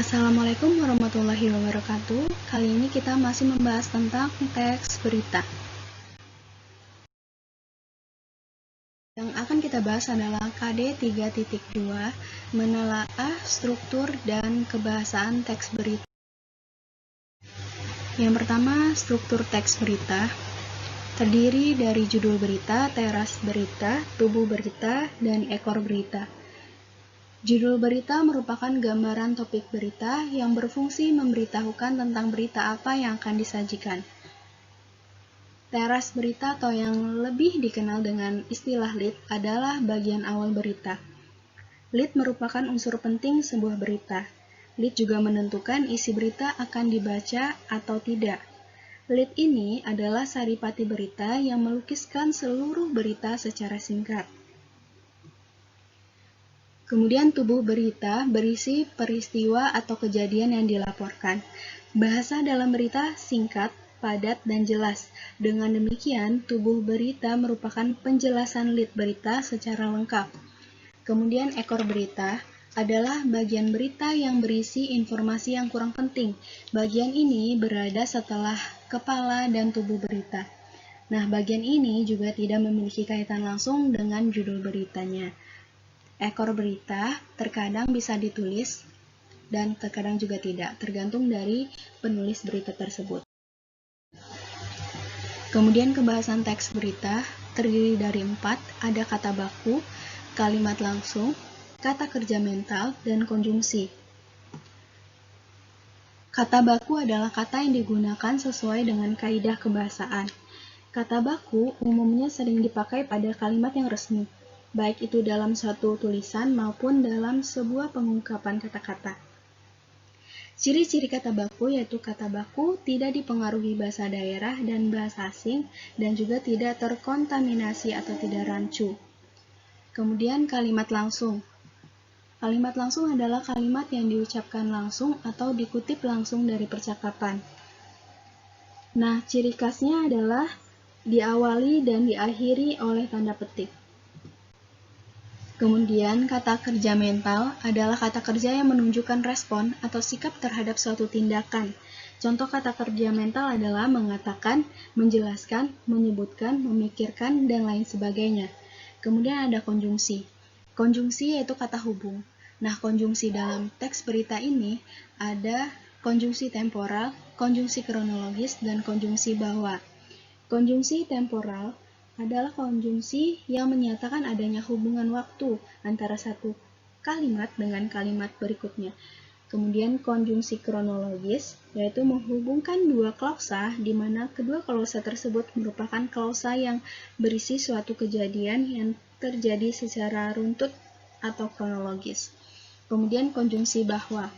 Assalamualaikum warahmatullahi wabarakatuh. Kali ini kita masih membahas tentang teks berita. Yang akan kita bahas adalah KD 3.2, menelaah struktur dan kebahasaan teks berita. Yang pertama, struktur teks berita. Terdiri dari judul berita, teras berita, tubuh berita, dan ekor berita. Judul berita merupakan gambaran topik berita yang berfungsi memberitahukan tentang berita apa yang akan disajikan. Teras berita atau yang lebih dikenal dengan istilah lead adalah bagian awal berita. Lead merupakan unsur penting sebuah berita. Lead juga menentukan isi berita akan dibaca atau tidak. Lead ini adalah saripati berita yang melukiskan seluruh berita secara singkat. Kemudian tubuh berita berisi peristiwa atau kejadian yang dilaporkan. Bahasa dalam berita singkat, padat, dan jelas. Dengan demikian, tubuh berita merupakan penjelasan lead berita secara lengkap. Kemudian ekor berita adalah bagian berita yang berisi informasi yang kurang penting. Bagian ini berada setelah kepala dan tubuh berita. Nah, bagian ini juga tidak memiliki kaitan langsung dengan judul beritanya. Ekor berita terkadang bisa ditulis dan terkadang juga tidak, tergantung dari penulis berita tersebut. Kemudian kebahasan teks berita terdiri dari 4, ada kata baku, kalimat langsung, kata kerja mental, dan konjungsi. Kata baku adalah kata yang digunakan sesuai dengan kaidah kebahasaan. Kata baku umumnya sering dipakai pada kalimat yang resmi, baik itu dalam suatu tulisan maupun dalam sebuah pengungkapan kata-kata. Ciri-ciri kata baku yaitu kata baku tidak dipengaruhi bahasa daerah dan bahasa asing dan juga tidak terkontaminasi atau tidak rancu. Kemudian kalimat langsung. Kalimat langsung adalah kalimat yang diucapkan langsung atau dikutip langsung dari percakapan. Nah, ciri khasnya adalah diawali dan diakhiri oleh tanda petik. Kemudian, kata kerja mental adalah kata kerja yang menunjukkan respon atau sikap terhadap suatu tindakan. Contoh kata kerja mental adalah mengatakan, menjelaskan, menyebutkan, memikirkan, dan lain sebagainya. Kemudian ada konjungsi. Konjungsi yaitu kata hubung. Nah, konjungsi dalam teks berita ini ada konjungsi temporal, konjungsi kronologis, dan konjungsi bahwa. Konjungsi temporal adalah konjungsi yang menyatakan adanya hubungan waktu antara satu kalimat dengan kalimat berikutnya. Kemudian konjungsi kronologis yaitu menghubungkan dua klausa di mana kedua klausa tersebut merupakan klausa yang berisi suatu kejadian yang terjadi secara runtut atau kronologis. Kemudian konjungsi bahwa.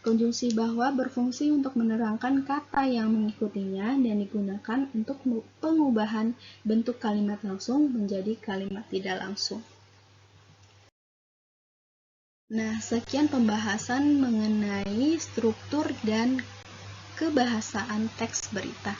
Konjungsi bahwa berfungsi untuk menerangkan kata yang mengikutinya dan digunakan untuk pengubahan bentuk kalimat langsung menjadi kalimat tidak langsung. Nah, sekian pembahasan mengenai struktur dan kebahasaan teks berita.